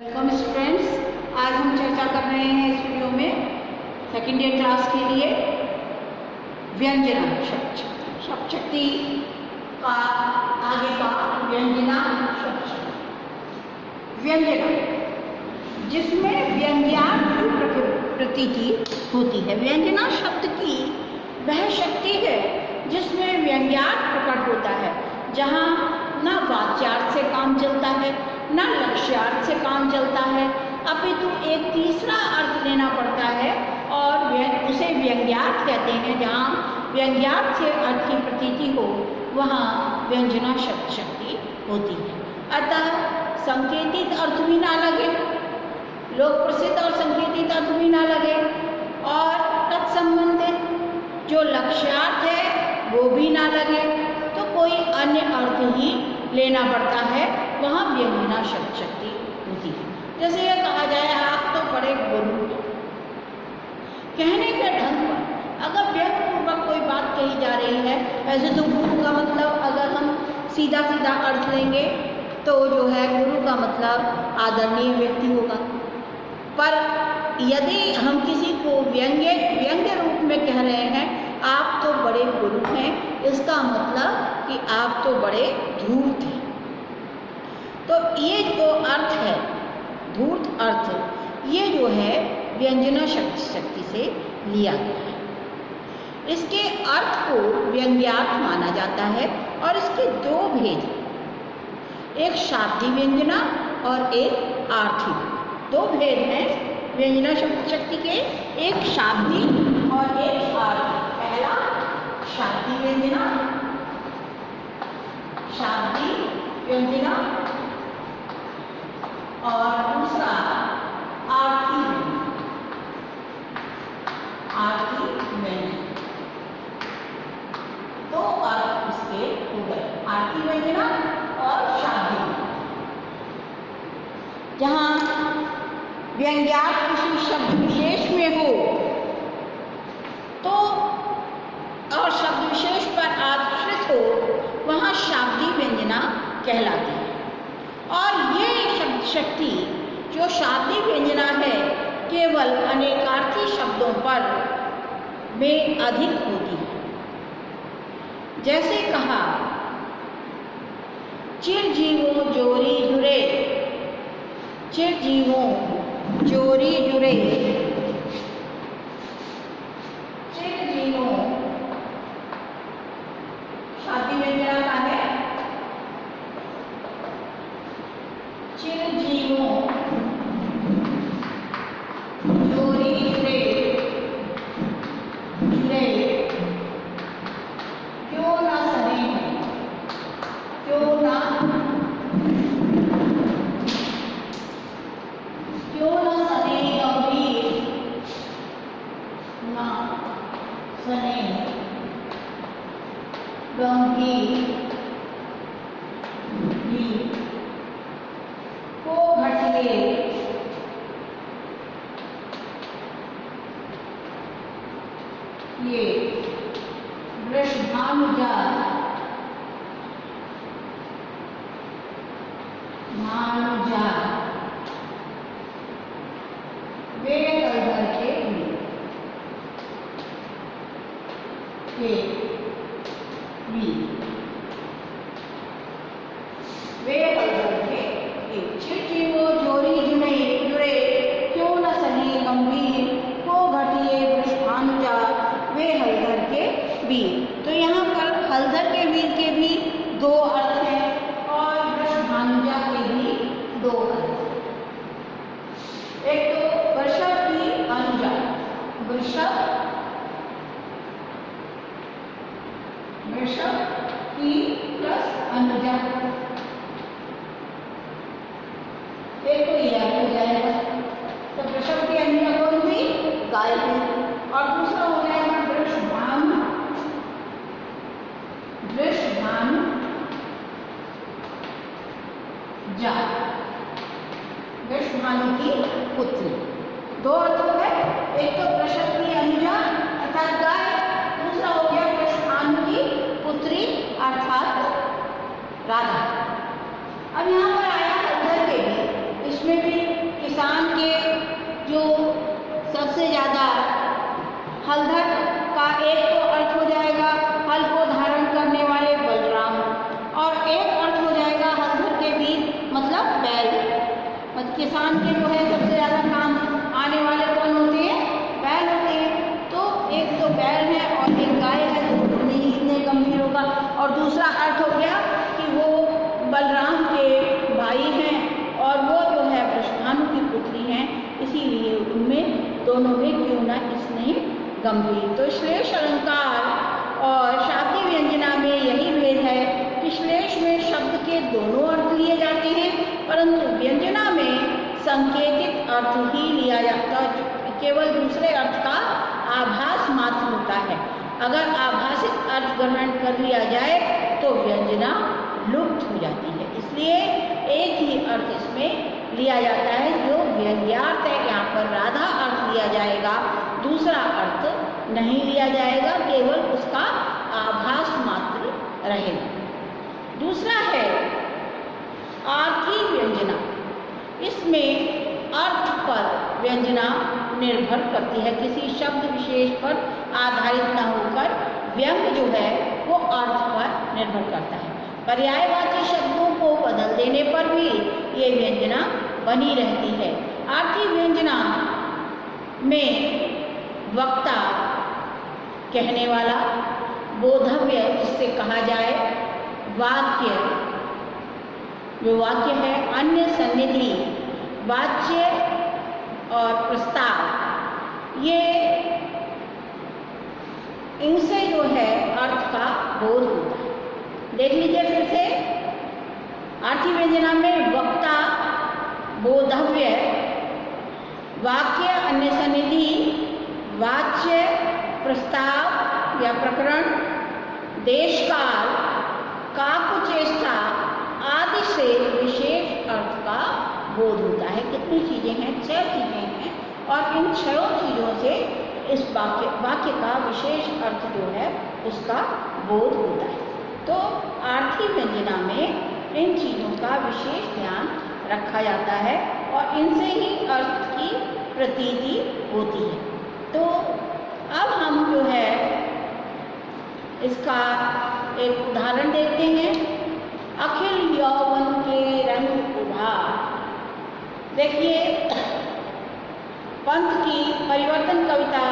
Welcome students, आज हम चर्चा कर रहे हैं इस वीडियो में सेकेंड ईयर क्लास के लिए व्यंजना शब्द शक्ति का आगे का व्यंजना व्यंजना जिसमें व्यंग्यात्मक प्रतीति होती है। व्यंजना शब्द की वह शक्ति है जिसमें व्यंग्यार्थ प्रकट होता है, जहाँ न वाच्यार्थ से काम चलता है न लक्ष्यार्थ से काम चलता है, अपितु एक तीसरा अर्थ लेना पड़ता है और उसे व्यंग्यार्थ कहते हैं। जहाँ व्यंग्यार्थ से अर्थ की प्रतीति हो वहाँ व्यंजना शब्द शक्ति होती है। अतः संकेतित अर्थ भी ना लगे, लोक प्रसिद्ध और संकेतित अर्थ भी ना लगे, और तत्संबंधित जो लक्ष्यार्थ है वो भी ना लगे, तो कोई अन्य अर्थ ही लेना पड़ता है, वहाँ व्यंजना शब्द शक्ति होती है। जैसे यह कहा जाए आप तो बड़े गुरु, कहने के ढंग पर अगर व्यंग्यपूर्वक कोई बात कही जा रही है, वैसे तो गुरु का मतलब अगर हम सीधा सीधा अर्थ लेंगे तो जो है गुरु का मतलब आदरणीय व्यक्ति होगा, पर यदि हम किसी को व्यंग्य रूप में कह रहे हैं आप तो बड़े गुरु हैं, इसका मतलब कि आप तो बड़े धूर्त हैं। तो ये जो अर्थ है धूर्त अर्थ, ये जो है व्यंजना शब्द शक्ति से लिया गया है। इसके अर्थ को व्यंग्यार्थ माना जाता है और इसके दो भेद, एक शाब्दिक व्यंजना और एक आर्थिक। दो भेद हैं व्यंजना शब्द शक्ति के, एक शाब्दिक और एक आर्थिक। पहला शाब्दिक व्यंजना, शाब्दिक व्यंजना, और दूसरा आर्थिक व्यंजना। दो अर्थ इसके हो गए, आर्थिक व्यंजना और शाब्दिक। जहाँ व्यंग्यार्थ किसी शब्द विशेष में हो तो और शब्द विशेष पर आश्रित हो, वहाँ शाब्दिक व्यंजना कहलाती है। और ये शब्द शक्ति जो शाब्दिक व्यंजना है केवल अनेकार्थी शब्दों पर में अधिक होती है। जैसे कहा चिरजीवों जोरी जुरे, चिरजीवों जोरी जुरे, चिरजीवों शाब्दिक व्यंजना का है। चिरजीवों जोरी जुरे, जुरे क्यों ना सने, क्यों ना सने गंभीर, ना सने गंभीर को घटिए ये वृषभानुजा, भानुजा वे हलधर के वे हलधर के चिरजीवो जोरी जुड़े क्यों न सने गंभीर को घटिए वृषभानुजा वे हलधर के वीर। तो यहाँ पर हलधर के वीर के भी दो अर्थ हैं और वृषभानुजा के भी दो अर्थ। एक तो वृषभ की अनुजा, वृषभ की प्लस अनुजा, एक तो यह हो जाएगा, तो वृषभ की अनुजा कौन थी? गाय थी। और दूसरा हो जाएगा वृषभानु, वृषभानु जा, वृषभानु की पुत्री। दो अर्थ हो गए, एक तो वृषभ की अनुजा अर्थात गाय, दूसरा हो गया वृषभानु की पुत्री अर्थात राधा। अब यहाँ पर आया हलधर के भी, इसमें भी सबसे ज़्यादा हलधर का एक तो अर्थ हो जाएगा हल को धारण करने वाले बलराम, और एक अर्थ हो जाएगा हलधर के भी मतलब बैल। किसान के जो है सबसे ज़्यादा काम आने वाले कौन होते हैं? बैल होते हैं। तो एक तो बैल है और एक गाय है, तो नहीं इतने गंभीर होगा। और दूसरा अर्थ हो गया कि वो बलराम के भाई हैं और वो जो है वृषभानु की पुत्री हैं, इसीलिए उनमें दोनों में क्यों ना इसने गंभीर। तो श्लेष अलंकार और शाब्दिक व्यंजना में यही भेद है कि श्लेष में शब्द के दोनों अर्थ लिए जाते हैं, परंतु व्यंजना में संकेतित अर्थ ही लिया जाता है, केवल दूसरे अर्थ का आभास मात्र होता है। अगर आभासित अर्थ ग्रहण कर लिया जाए तो व्यंजना लुप्त हो जाती है, इसलिए एक ही अर्थ इसमें लिया जाता है जो व्यंग्यार्थ है। यहाँ पर राधा अर्थ लिया जाएगा, दूसरा अर्थ नहीं लिया जाएगा, केवल उसका आभास मात्र रहेगा। दूसरा है आर्थी व्यंजना। इसमें अर्थ पर व्यंजना निर्भर करती है, किसी शब्द विशेष पर आधारित न होकर व्यंग जो है वो अर्थ पर निर्भर करता है। पर्यायवाची शब्दों को बदल देने पर भी ये व्यंजना बनी रहती है। आर्थी व्यंजना में वक्ता कहने वाला, बोधव्य जिससे कहा जाए, वाक्य जो वाक्य है, अन्य सन्निधि, वाच्य और प्रस्ताव, ये इनसे जो है अर्थ का बोध होता है। देख लीजिए फिर से, आर्थी व्यंजना में वक्ता, बोधव्य, वाक्य, अन्य सन्निधि, वाच्य, प्रस्ताव या प्रकरण, देशकाल, काकुचेष्टा आदि से विशेष अर्थ का बोध होता है। कितनी चीज़ें हैं? 6 चीज़ें हैं, और इन 6 चीज़ों से इस वाक्य का विशेष अर्थ जो है उसका बोध होता है। तो आर्थी व्यंजना में इन चीज़ों का विशेष ध्यान रखा जाता है और इनसे ही अर्थ की प्रतीति होती है। तो अब हम जो है इसका एक उदाहरण देखते हैं। अखिल यौवन के रंग उभार। देखिए, पंत की परिवर्तन कविता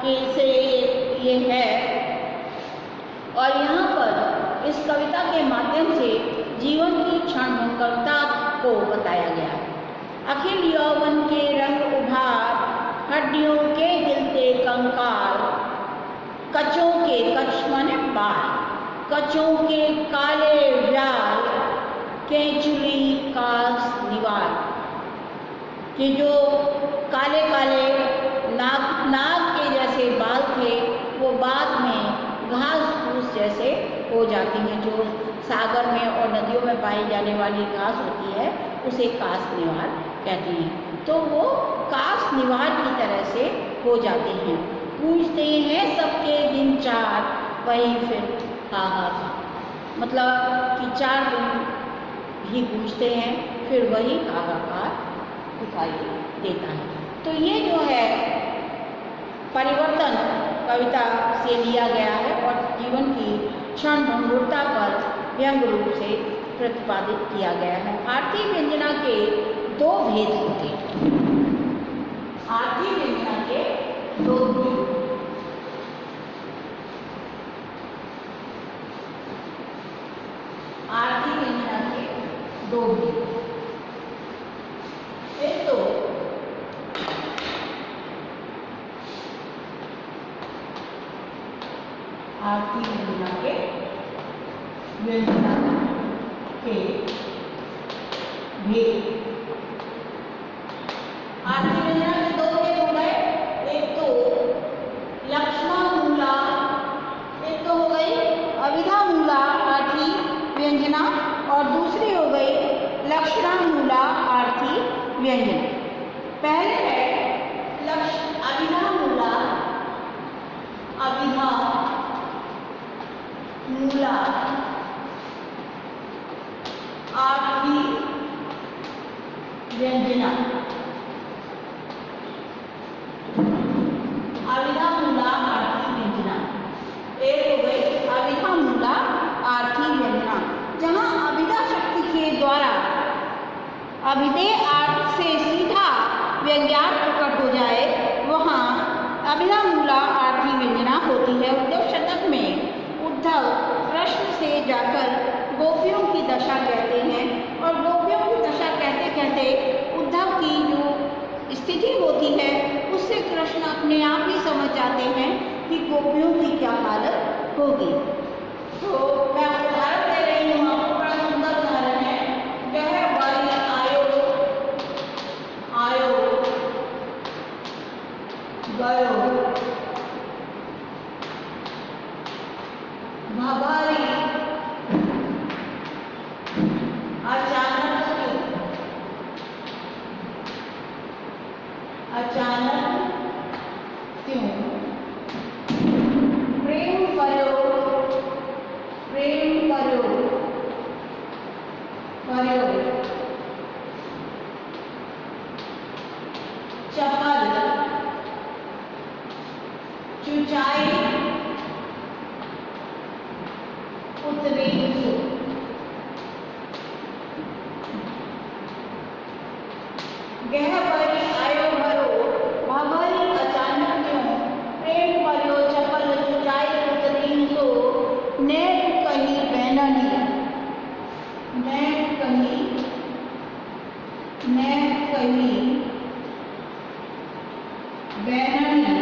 के से ये है, और यहाँ पर इस कविता के माध्यम से जीवन की क्षणभंगुरता को बताया गया है। अखिल यौवन के रंग उभार, हड्डियों के हिलते कंकाल, कचों के, कच माने बाल, कचों के काले व्याल, केंचुली कास निवाल, कि जो काले काले नाग के जैसे बाल थे वो बाद में घास फूस जैसे हो जाती हैं। जो सागर में और नदियों में पाई जाने वाली घास होती है उसे कास निवार कहते हैं। तो वो कास निवार की तरह से हो जाते हैं। गूंजते हैं सबके दिन 4, वही फिर हाहाकार, मतलब कि 4 दिन भी गूंजते हैं, फिर वही हाहाकार दिखाई देता है। तो ये जो है परिवर्तन कविता से लिया गया है और जीवन की क्षणभंगुरता पर व्यंग रूप से प्रतिपादित किया गया है। आर्थी व्यंजना के 2 भेद होते हैं। आर्थी व्यंजना के 2 भेद, आर्थी व्यंजना के 2 भेद। एक तो आर्थी व्यंजना के भेद। आर्थी व्यंजना के 2 भेद हो गए। एक तो लक्ष्मणमूला, एक तो हो गई अविधामूला आर्थी व्यंजना, और दूसरी हो गई लक्षणामूला आर्थी व्यंजना। पहले है अविधामूला, अविधामूला आर्थी व्यंजना। अभिधेय अर्थ से सीधा व्यंग्यार्थ प्रकट हो जाए वहाँ अभिधामूला आरती व्यंजना होती है। उद्धव शतक में उद्धव कृष्ण से जाकर गोपियों की दशा कहते हैं और गोपियों की दशा कहते कहते उद्धव की जो स्थिति होती है उससे कृष्ण अपने आप ही समझ जाते हैं कि गोपियों की क्या हालत होगी। तो मैं आपको उदाहरण दे रही हूँ, आपको बड़ा सुंदर उदाहरण है। गहवारी आयो आयो गयो भवारी अचानक क्यों, अचानक क्यों, प्रेम करो प्रेम करो करो, चपल चुचाई उतरी गहवरी आयो भरो भवरी अचानक क्यों, प्रेम करो चपल चुचाई उतरी तो, नेक कही बैननी नेक कही बैननी,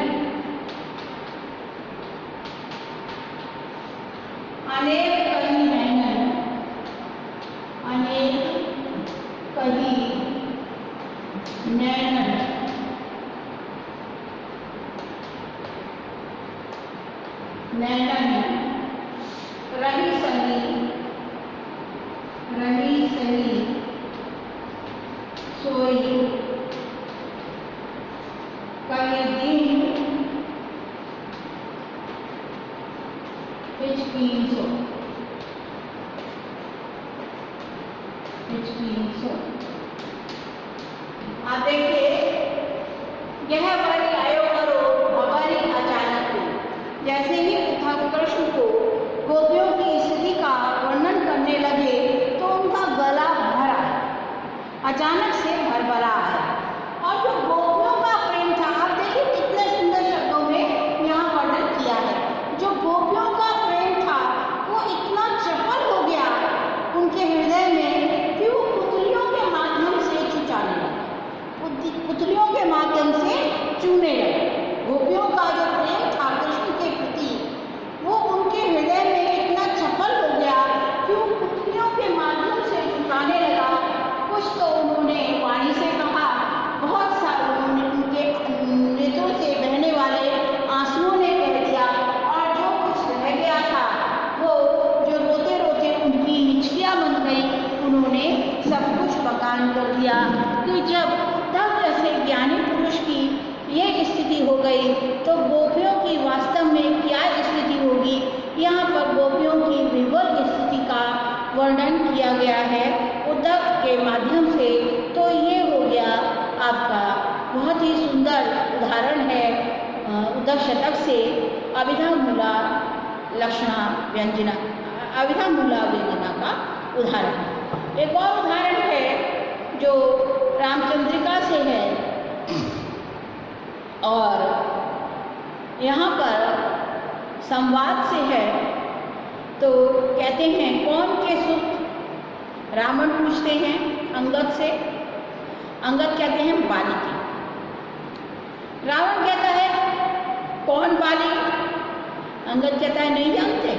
अनेक कही नैनन अनेक कही नैनन, नैनन रही सही सोई, कई दिन हिचकीन सो आप देखिए, यह बारी आयो करो हमारी अचानक हुई। जैसे ही उद्धव कृष्ण को गोपियों की स्थिति का वर्णन करने लगे तो उनका गला भरा, अचानक से भरभरा है। और जो गोपियों का प्रेम था, आप देखिए कितने सुंदर शब्दों में यहाँ वर्णन किया है। जो गोपियों का प्रेम था वो इतना चपल हो गया उनके हृदय में कि वो पुतलियों के माध्यम से चुचाने लगे, पुतलियों के माध्यम से चूने लगे। गोपियों का जो प्रेम था कृष्ण के प्रति वो उनके हृदय में इतना चपल हो गया कि वो पुतलियों के माध्यम से चुचाने लगा। कुछ तो उन्होंने वाणी से कहा, बहुत सारे उनके नेत्रों से बहने वाले आंसुओं ने कह दिया, और जो कुछ रह गया था वो जो रोते रोते उनकी हिचकियाँ बन गई, उन्होंने सब कुछ बकान कर दिया। कि जब उद्धव जैसे ज्ञानी पुरुष की ये स्थिति हो गई तो गोपियों की वास्तव में क्या स्थिति होगी। यहाँ पर गोपियों की विवल स्थिति का वर्णन किया गया है उद्धव के माध्यम से। तो ये हो गया आपका बहुत ही सुंदर उदाहरण है उद्धव शतक से अभिधामूला लक्षणा व्यंजना, अभिधामूला व्यंजना का उदाहरण। एक और उदाहरण है जो रामचंद्रिका से है और यहाँ पर संवाद से है। तो कहते हैं कौन के सुख, रावण पूछते हैं अंगद से, अंगद कहते हैं बाली की। रावण कहता है कौन बाली, अंगद कहता है नहीं जानते।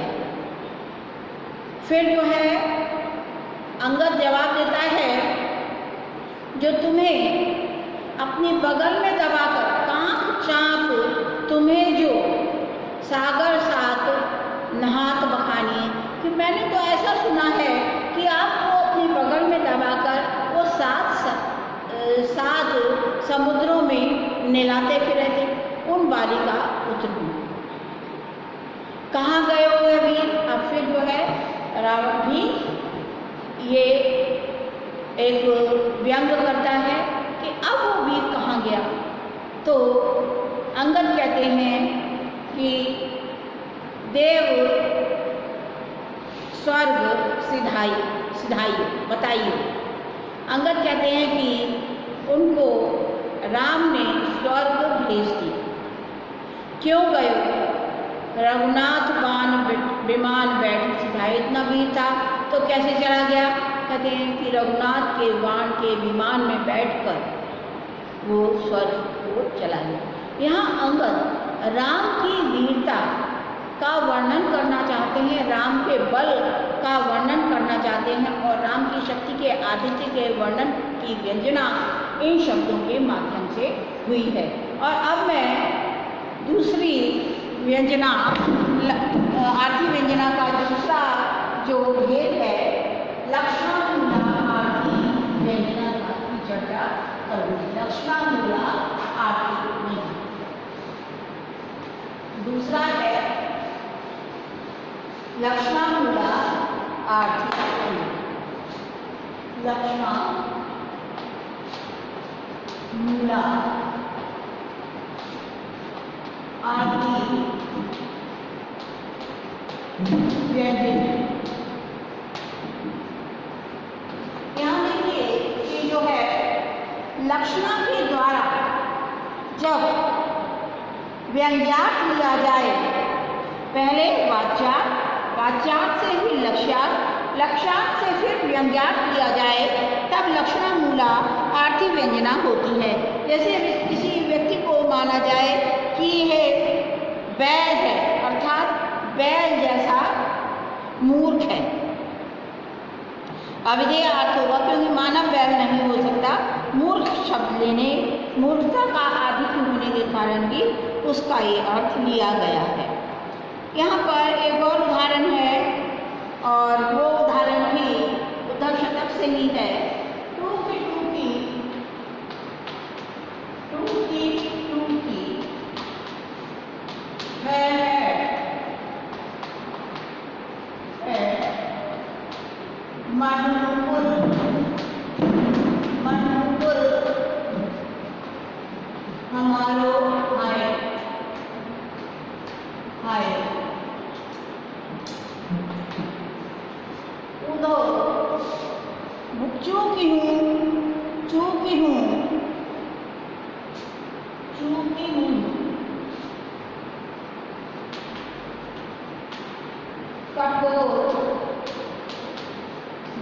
फिर जो है अंगद जवाब देता है जो तुम्हें अपनी बगल में दबाकर कांख चाँप तुम्हें जो सागर साथ नहात बखानी, कि मैंने तो ऐसा सुना है कि आपको अपनी बगल में दबाकर वो सात समुद्रों में नहलाते फिरे थे, उन बाली का पुत्र हूँ। कहाँ गए हुए अभी। अब फिर जो है रावण भी ये एक व्यंग करता है कि अब वो वीर कहाँ गया। तो अंगद कहते हैं कि देव स्वर्ग सिधाई बताइए। अंगद कहते हैं कि उनको राम ने स्वर्ग भेज दी। क्यों गए? रघुनाथ बाण विमान बैठ सीधा, इतना वीर था तो कैसे चला गया? कहते हैं कि रघुनाथ के बाण के विमान में बैठकर वो स्वर्ग को चला गया। यहाँ अंगद राम की वीरता का वर्णन करना चाहते हैं, राम के बल का वर्णन करना चाहते हैं और राम की शक्ति के आदित्य के वर्णन की व्यंजना इन शब्दों के माध्यम से हुई है। और अब मैं दूसरी व्यंजना, आरती व्यंजना का दूसरा जो भेद है, लक्षणामूला आरती व्यंजना की चर्चा करूँगी। लक्षणामूला आरती व्यंजना दूसरा है लक्षणामूला आरती व्यंजना। लक्षणामूला आरती व्यंजना। यहाँ देखिए कि जो है लक्षणा के द्वारा जब व्यंग्यार्थ लिया जाए, पहले वाच्यार्थ से फिर लक्ष्यार्थ से फिर व्यंग्यार्थ लिया जाए, तब लक्षणामूला आरती व्यंजना होती है। जैसे किसी व्यक्ति को माना जाए कि यह बैल है, अर्थात बैल जैसा मूर्ख है, अविधेय अर्थ होगा क्योंकि मानव बैल नहीं हो सकता। मूर्ख शब्द लेने, मूर्खता का आधिक्य होने के कारण भी उसका ये अर्थ लिया गया है। यहाँ पर एक और उदाहरण है और वो उदाहरण भी उद्धव शतक से ही है। टूकी मनमुकुर हमारो हाय उदो चूकी हूँ कठोर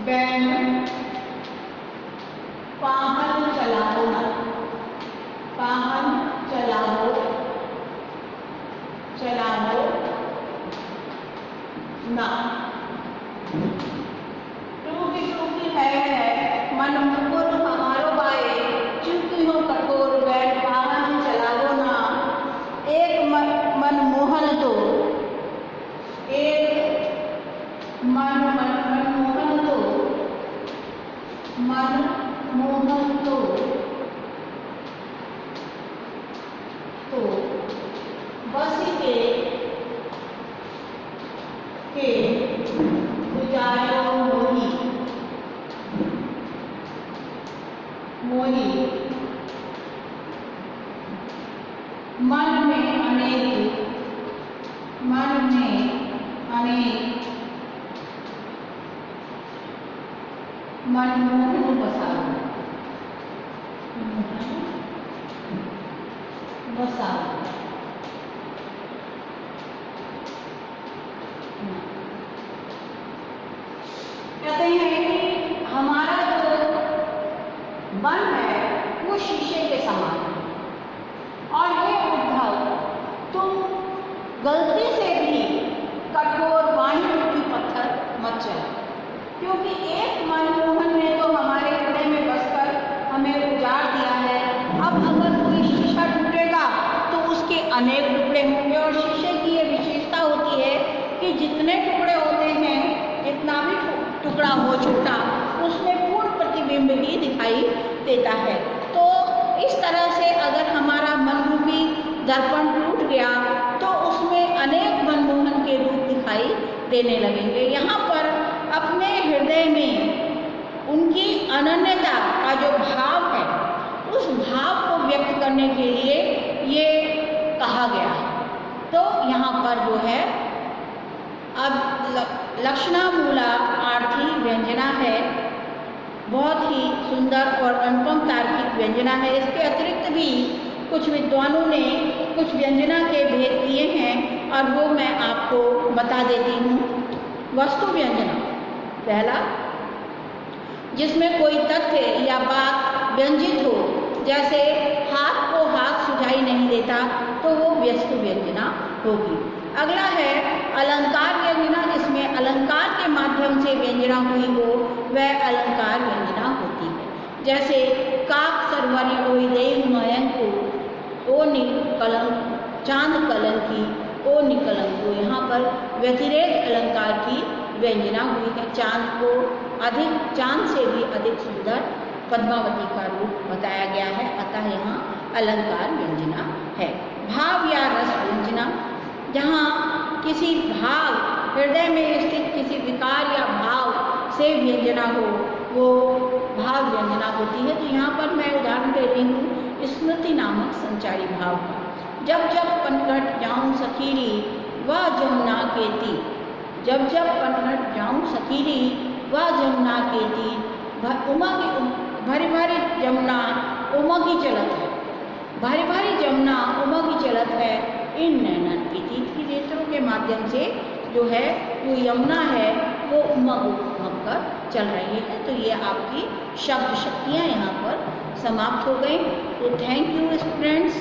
बैन पाहन चलाओ ना। टूकी है मनमुकुर हमारो बाए, चूकी हो कठोर बैन पाहन चलाओ ना। एक मनमोहन तो बस के गुजारो मोही मन में अनेक मनमोहन बसाओ। कहते हैं कि हमारा जो मन है वो शीशे के समान है और हे उद्धव, तुम गलती से भी कठोर वाणी रूपी पत्थर मत चलो, क्योंकि एक मनमोहन ने तो हमारे हृदय में बसकर हमें उजाड़ दिया है। अब अगर कोई शीशा टूटेगा तो उसके अनेक टुकड़े होंगे और शीशे की ये विशेषता होती है कि जितने टुकड़े होते हैं, जितना भी टुकड़ा हो छोटा, उसमें पूर्ण प्रतिबिंब ही दिखाई देता है। तो इस तरह से अगर हमारा मन रूपी दर्पण टूट गया तो उसमें अनेक मनमोहन के रूप दिखाई देने लगेंगे। यहाँ पर अपने हृदय में उनकी अनन्यता का जो भाव है, उस भाव को व्यक्त करने के लिए ये कहा गया है। तो यहाँ पर जो है अब लक्षणामूला आरती व्यंजना है बहुत ही सुंदर और अनुपम तार्किक व्यंजना है। इसके अतिरिक्त भी कुछ विद्वानों ने कुछ व्यंजना के भेद दिए हैं और वो मैं आपको बता देती हूँ। वस्तु व्यंजना, पहला, जिसमें कोई तथ्य या बात व्यंजित हो, जैसे हाथ को हाथ सुझाई नहीं देता, तो वो वस्तु व्यंजना होगी। अगला है अलंकार व्यंजना, जिसमें अलंकार के माध्यम से व्यंजना हुई हो, वह अलंकार व्यंजना होती है। जैसे काक सरवरी ओई देव मयंको, ओ निकलंक चांद कलंकी, ओ निकलंको, यहाँ पर व्यतिरेक अलंकार की व्यंजना हुई है। चांद को चांद से भी अधिक सुंदर पद्मावती का रूप बताया गया है, अतः यहाँ अलंकार व्यंजना है। भाव या रस व्यंजना, जहाँ किसी भाव, हृदय में स्थित किसी विकार या भाव से व्यंजना हो, वो भाव व्यंजना होती है। तो यहाँ पर मैं उदाहरण दे रही हूँ स्मृति नामक संचारी भाव का। जब जब पनघट जाऊँ सखीरी वह जमुना के तीर, जब जब पनघट जाऊँ सखीरी वह जमुना के तीर, भारी भारी जमुना उमगी चलत है, भारी भारी जमुना उमगी चलत है, इन नैनन की तीत की नेत्रों के माध्यम से जो है वो यमुना है वो उमग कर चल रही है। तो ये आपकी शब्द शक्तियाँ यहाँ पर समाप्त हो गई। तो थैंक यू स्टूडेंट्स।